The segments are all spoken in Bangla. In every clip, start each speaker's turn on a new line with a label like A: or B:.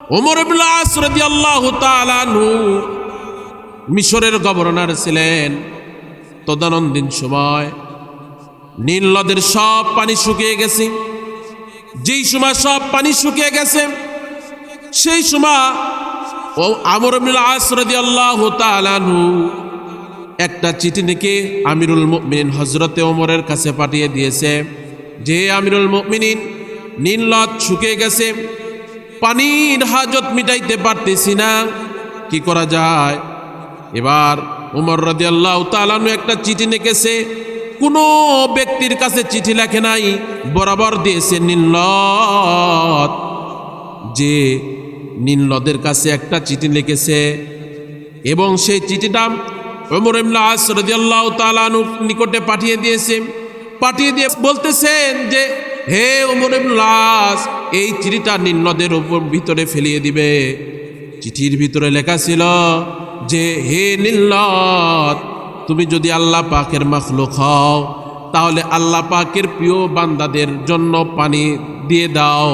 A: ওমর ইবনে আস রাদিয়াল্লাহু তাআলা আনহু মিশরের গভর্নর ছিলেন। তদানীন্তন সময় নীল নদের সব পানি শুকিয়ে গেছে। যেই সময় সব পানি শুকিয়ে গেছে, সেই সময় আমর ইবনে আস রাদিয়াল্লাহু তাআলা আনহু একটা চিঠি লিখে আমিরুল মুমিনিন হযরতে ওমরের কাছে পাঠিয়ে দিয়েছে যে, আমিরুল মুমিনিন, নীল নদ শুকিয়ে গেছে, পানির হাজত মিটাইতে পারতেছি না, কি করা যায়? এবার ওমর রাদিয়াল্লাহু তাআলা আনহু একটা চিঠি লিখেছে। কোনো ব্যক্তির কাছে চিঠি লেখে নাই, বরাবর দিয়েছে নীল নদ। যে নীল নদের কাছে একটা চিঠি লিখেছে এবং সেই চিঠিটা ওমর ইবনে আস রাদিয়াল্লাহু তাআলা আনহুর নিকটে পাঠিয়ে দিয়েছে। পাঠিয়ে দিয়ে বলতেছেন যে, হে ওমর ইবনে আস, এই চিঠিটা নীল নদের উপর ভিতরে ফেলিয়ে দিবে। চিঠির ভিতরে লেখা ছিল যে, হে নীল নদ, তুমি যদি আল্লাহ পাকের মাখলুক হও, তাহলে আল্লাহ পাকের প্রিয় বান্দাদের জন্য পানি দিয়ে দাও।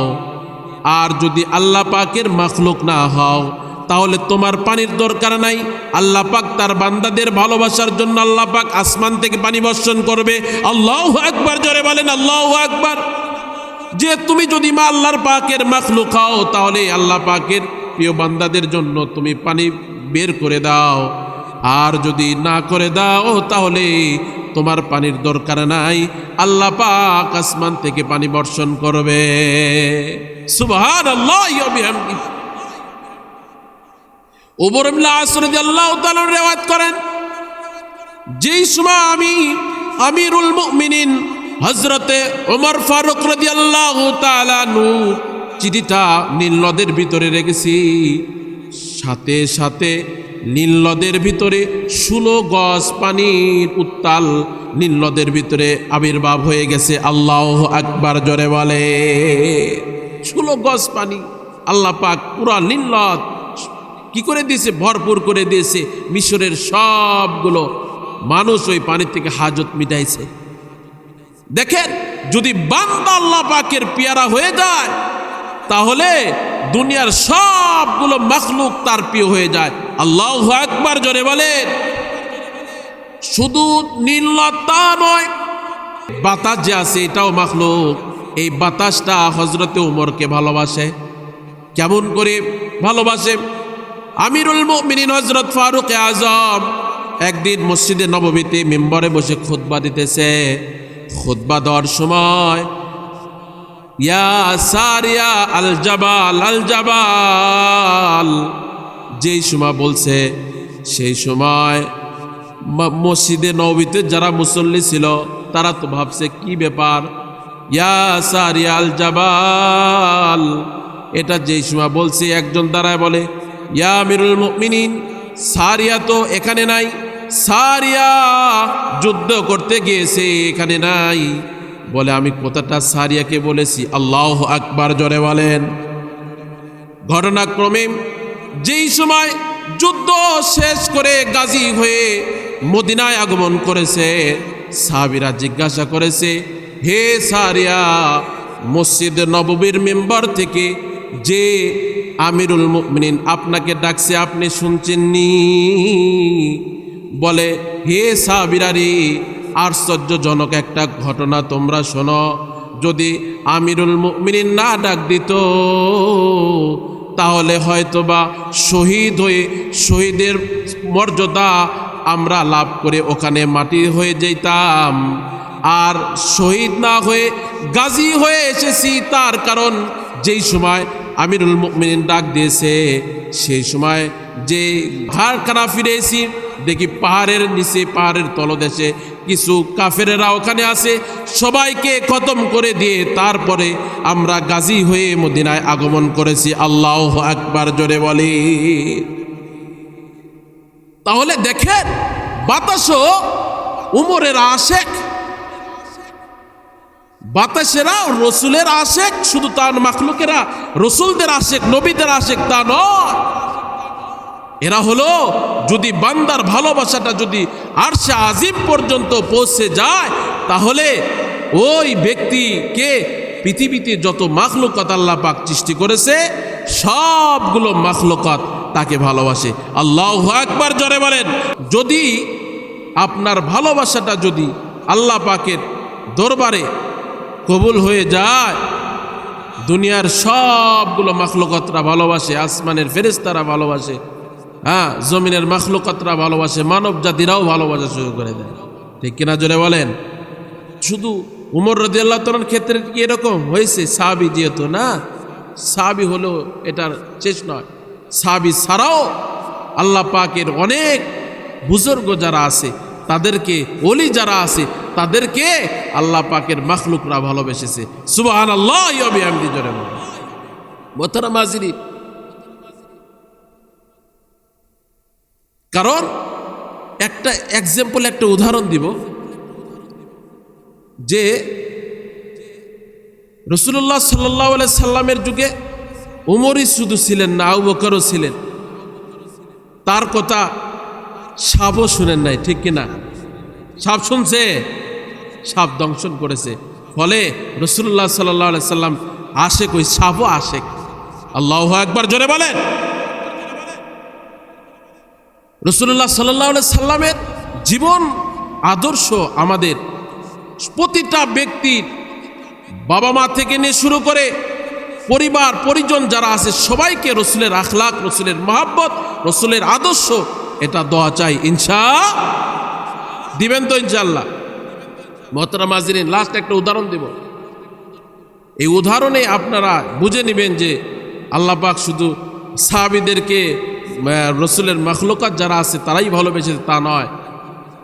A: আর যদি আল্লাহ পাকের মাখলুক না হও, তাহলে তোমার পানির দরকার নাই। আল্লাহ পাক তার বান্দাদের ভালোবাসার জন্য আল্লাহ পাক আসমান থেকে পানি বর্ষণ করবে। আল্লাহু আকবার, জোরে বলেন আল্লাহু আকবার। যে তুমি যদি আল্লাহর পাকের মাখলুক হও, তাহলে আল্লাহ পাকের প্রিয় বান্দাদের জন্য তুমি পানি বের করে দাও। আর যদি না করে দাও, তাহলে তোমার পানির দরকার নাই, আল্লাহ পাক আসমান থেকে পানি বর্ষণ করবে। সুবহানাল্লাহি ওয়া বিহামদিহি। ওমর ইবনে আস রাদিয়াল্লাহু তাআলা রিওয়ায়াত করেন, যেই সময় আমি আমিরুল মুমিনিন হযরতে ওমর ফারুক রাদিয়াল্লাহু তাআলা আনহু চিঠিটা নীল নদের ভিতরে রেখেছি, সাথে সাথে নীল নদের ভিতরে 16 গজ পানির উত্তাল নীল নদের ভিতরে আবির্ভাব হয়ে গেছে। আল্লাহু আকবার, জোরে বলে। 16 গজ পানি আল্লাহ পাক পুরা নীল নদ কি করে দিয়েছে? ভরপুর করে দিয়েছে। মিশরের সবগুলো মানুষ ওই পানি থেকে হাজত মিটাইছে। দেখেন, যদি বান্দা আল্লাহ পাকের পেয়ারা হয়ে যায়, তাহলে দুনিয়ার সবগুলো মাখলুক তার প্রিয় হয়ে যায়। আল্লাহু আকবার, জোরে বলেন। শুধু নীল নদ তা নয়, বাতাস যে আছে এটাও মাখলুক। এই বাতাসটা হযরতে ওমরকে ভালোবাসে। কেমন করে ভালোবাসে? আমিরুল মুমিনিন হযরত ফারুক আজম একদিন মসজিদে নববীতে মিম্বরে বসে খুতবা দিতেছে। খুতবা দেওয়ার সময় ইয়া সারিয়া আল জাবাল আল জাবাল যেই সময় বলছে, সেই সময় মসজিদে নববীতে যারা মুসল্লি ছিল তারা তো ভাবছে কি ব্যাপার, ইয়া সারিয়া আল জাবাল। এটা যেই সময় বলছে, একজন দাঁড়ায় বলে, ইয়া আমিরুল মুমিনিন, সারিয়া তো এখানে নাই, সারিয়া যুদ্ধ করতে গিয়েছে, এখানে নাই। বলে, আমি কথাটা সারিয়াকে বলেছি। আল্লাহু আকবার, জোরে বলেন। ঘটনাক্রমে যেই সময় যুদ্ধ শেষ করে গাজী হয়ে মদিনায় আগমন করেছে, সাহাবীরা জিজ্ঞাসা করেছে, হে সারিয়া, মসজিদ নববীর মেম্বার থেকে যে আমিরুল মুমিনিন আপনাকে ডাকছে, আপনি শুনছেননি? বলে, হে সাহাবীরা রে, আশ্চর্যজনক একটা ঘটনা তোমরা শোনো। যদি আমিরুল মুমিনিন না ডাক দিত, তাহলে হয়তোবা শহীদ হয়ে শহীদের মর্যাদা আমরা লাভ করে ওখানে মাটি হয়ে যেতাম। আর শহীদ না হয়ে গাজী হয়ে এসেছি, তার কারণ যেই সময় আমিরুল মুমিনিন ডাক দিয়েছে, সেই সময় যে ঘাড়খানা ফিরেছি, দেখি পাহাড়ের নিচে, পাহাড়ের তলদেশে কিছু কাফেরেরা ওখানে আছে। সবাইকে খতম করে দিয়ে তারপরে আমরা গাজী হয়ে মদিনায় আগমন করেছি। আল্লাহু আকবার, জোরে বলি। তাহলে দেখেন, বাতাসও উমরের আশেক, বাতাসেরা রসুলের আশেক। শুধু তার মাখলুকেরা রসুলদের আশেক, নবীদের আশেক তা নয়। এরা হলো, যদি বান্দার ভালোবাসাটা যদি আরশে আজিম পর্যন্ত পৌঁছে যায়, তাহলে ওই ব্যক্তিকে পৃথিবীতে যত মাখলুকাত আল্লাহ পাক সৃষ্টি করেছে সবগুলো মাখলুকাত তাকে ভালোবাসে। আল্লাহু আকবার জোরে বলেন। যদি আপনার ভালোবাসাটা যদি আল্লাহ পাকের দরবারে কবুল হয়ে যায়, দুনিয়ার সবগুলো মাখলুকাতরা ভালোবাসে, আসমানের ফেরেশতারা ভালোবাসে, জমিনের মাখলুকাতরা ভালোবাসে, মানব জাতিরাও ভালোবাসা শুরু করে দেয়। ঠিক কিনা জোরে বলেন। শুধু উমর রাদিয়াল্লাহু তাআলার ক্ষেত্রে কি এরকম হয়েছে? সাহাবী যেহেতু না, সাহাবী হলো এটার শেষ নয়, সাহাবী ছাড়াও আল্লাহ পাকের অনেক বুজুর্গ যারা আছে, তাদেরকে ওলি যারা আছে, তাদেরকে আল্লাহ পাকের মাখলুকরা ভালোবেসেছে। সুবহানাল্লাহি ওয়া বিহামদিহি জোরে বলেন। মোহতারাম হাজিরিন, কারণ একটা এক্সাম্পল, একটা উদাহরণ দিব যে রাসূলুল্লাহ সাল্লাল্লাহু আলাইহি সাল্লামের যুগে উমরই শুধু ছিলেন না, আবু বকরও ছিলেন। তার কথা সাপও শুনেন নাই, ঠিক কিনা? সাপ শুনছে, সাপ দংশন করেছে। ফলে রাসূলুল্লাহ সাল্লাল্লাহু আলাইহি সাল্লাম আশেক, ওই সাপও আশেক। আল্লাহু আকবার জোরে বলেন। রাসূলুল্লাহ সাল্লাল্লাহু আলাইহি সাল্লামের জীবন আদর্শ আমাদের প্রতিটা ব্যক্তির, বাবা মা থেকে নিয়ে শুরু করে পরিবার পরিজন যারা আছে, সবাইকে রসুলের আখলাক, রসুলের মহাব্বত, রসুলের আদর্শ এটা দোয়া চাই। দিবেন তো ইনশাআল্লাহ? মোহতারাম হাজিরিন, লাস্ট একটা উদাহরণ দেব। এই উদাহরণে আপনারা বুঝে নেবেন যে আল্লাহ পাক শুধু সাহাবীদেরকে, রসুলের মাখলুকাত যারা আছে তারাই ভালোবেসেছে তা নয়।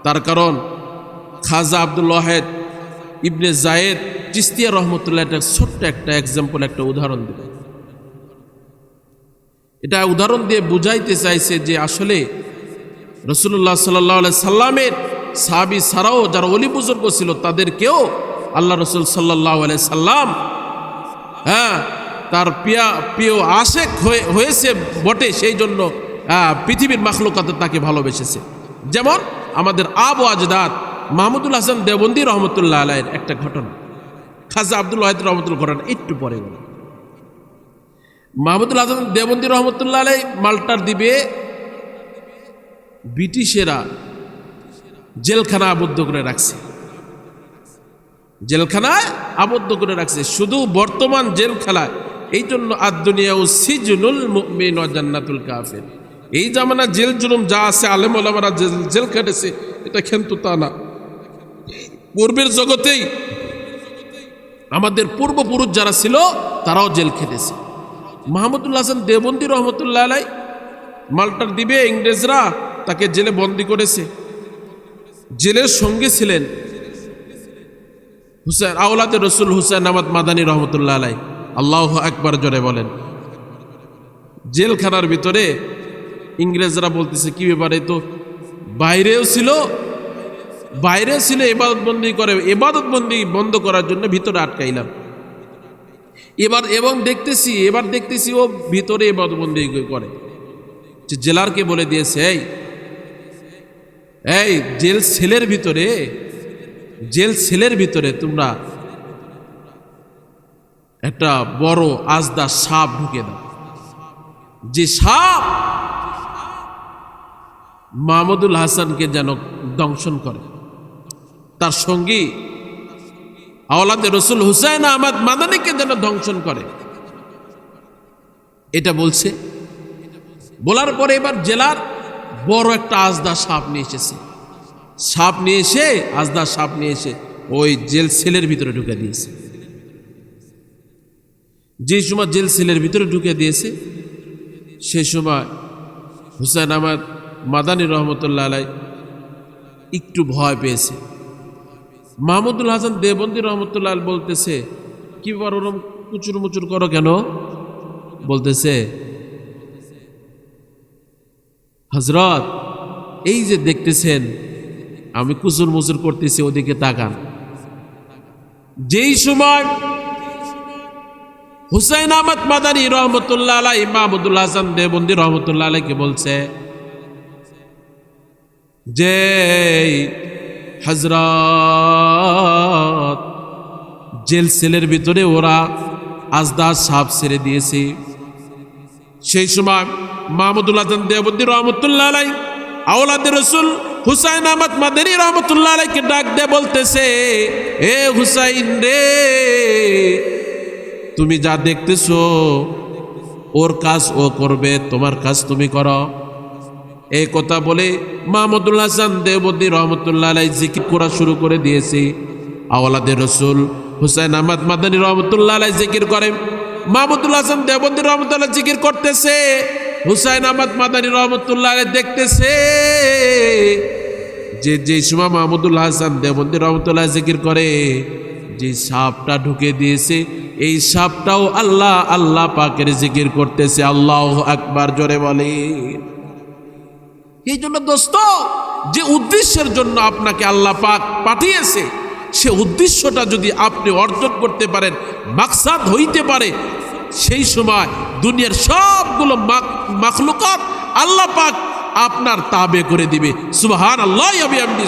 A: তার কারণ খাজা আব্দুল ওয়াহেদ ইবনে জায়েদ চিশতিয়া রহমতুল্লাহ একটা ছোট্ট একটা এক্সাম্পল, একটা উদাহরণ দেব। এটা উদাহরণ দিয়ে বুঝাইতে চাইছে যে আসলে রাসূলুল্লাহ সাল্লাল্লাহু আলাইহি সাল্লামের সাহাবী ছাড়াও যারা ওলি বুজুর্গ ছিল, তাদেরকেও আল্লাহ রাসূল সাল্লাল্লাহু আলাইহি সাল্লাম তার প্রিয় আশেক হয়েছে বটে, সেই জন্য পৃথিবীর মাখলুকাতে তাকে ভালোবেসেছে। যেমন আমাদের আবু আজদাদ মাহমুদুল হাসান দেওবন্দি রহমতুল্লাহ আলাইহির একটা ঘটনা, খাজা আব্দুল ওয়াহিদ রহমতুল্লাহ ঘটনা একটু পরে গেল। মাহমুদুল হাসান দেওবন্দি রহমতুল্লাহ আলাইহি মাল্টার দ্বীপে ব্রিটিশেরা জেলখানা আবদ্ধ করে রাখছে, জেলখানায় আবদ্ধ করে রাখছে। শুধু বর্তমান জেলখানায়, এই জন্য আদ-দুনিয়া সিজনুল মুমিন ওয়া জান্নাতুল কাফির। এই জামানা জেল জুলুম যা আছে, আলেম ওলামারা জেল খেটেছে, এটা কিন্তু তা না। পূর্বের জগতেই আমাদের পূর্বপুরুষ যারা ছিল তারাও জেল খেটেছে। মাহমুদুল হাসান দেওবন্দি রহমতুল্লাহ আলাইহি মাল্টার দ্বীপে ইংরেজরা তাকে জেলে বন্দী করেছে। জেলের সঙ্গে ছিলেন হুসাইন, আওলাদে রসুল হুসাইন আহমদ মাদানী রহমতুল্লাহ আলাইহি। আল্লাহু আকবার জোরে বলেন। জেলখানার ভিতরে ইংরেজরা বলতেছে কি ব্যাপারে, তো বাইরেও ছিল ইবাদতবন্দি করে, ইবাদতবন্দি বন্ধ করার জন্য ভিতরে আটকাইলাম। এবার দেখতেছি ও ভিতরে ইবাদতবন্দি করে। জেলারকে বলে দিয়েছে, এই জেল সেলের ভিতরে তোমরা একটা বড় আজদা সাপ ঢুকে দাও, যে সাপ মাহমুদুল হাসানকে যেন দংশন করে, তার সঙ্গী আওলাদে রসুল হুসাইন আহমদ মাদানীকে যেন দংশন করে, এটা বলছে। বলার পরে এবার জেলার বড় একটা আজদা সাপ নিয়ে এসেছে। আজদা সাপ নিয়ে এসে ওই জেল সেলের ভিতরে ঢুকে দিয়েছে। যে সময় জেল সেলের ভিতরে ঢুকে দিয়েছে, সেই সময় হুসাইন আহমদ মাদানী রহমতুল্লাহ আলাইহি একটু ভয় পেয়েছে। মাহমুদুল হাসান দেওবন্দি রহমতুল্লাহ আলাইহি বলতেছে, কি বার ওরম কুচুর মুচুর করো কেন? বলতেছে, হযরত, এই যে দেখতেছেন আমি কুচুর মুচুর করতেছি, ওদিকে তাকান। যেই সময় হুসাইন আহমদ মাদানী রহমতুল্লাহ আলাইহি মাহমুদুল হাসান দেওবন্দি রহমতুল্লাহ আলাইহিকে বলছে যে, হযরত, জেল সেলের ভিতরে ওরা আজদা সাপ ছেড়ে দিয়েছে, সেই সময় মাহমুদুল হাসান দেওবন্দি রহমতুল্লাহ আলাই আওলাদে রসুল হুসাইন আহমদ মাদানী রহমতুল্লাহ আলাইকে ডাক দিয়ে বলতেছে, এ হুসাইন রে, তুমি যা দেখতেছো ওর কাজ ও করবে, তোমার কাজ তুমি করো। এই কথা বলে মাহমুদুল হাসান দেওবন্দি রহমতুল্লাহ আলাই জিকির করা শুরু করে দিয়েছে। আওলাদে রসুল হুসাইন আহমদ মাদানী রহমতুল্লাহ আলাই জিকির করে, মাহমুদুল হাসান দেওবন্দি রহমতুল্লাহ জিকির করতেছে, হুসাইন আহমদ মাদানী রহমতুল্লাহ আলাই দেখতেছে যে সময় মাহমুদুল হাসান দেওবন্দি রহমতুল্লাহ জিকির করে, যে সাপটা ঢুকে দিয়েছে এই সাপটাও আল্লাহ আল্লাহ পাকের জিকির করতেছে। আল্লাহু আকবার, জোরে বলে। এই জন্য দোস্ত, যে উদ্দেশ্যের জন্য আপনাকে আল্লাহ পাক পাঠিয়েছে সে উদ্দেশ্যটা যদি আপনি অর্জন করতে পারেন, মাকসাদ হইতে পারে, সেই সময় দুনিয়ার সবগুলো মাখলুকাত আল্লাহ পাক আপনার তাবে করে দিবে। সুবহানাল্লাহ।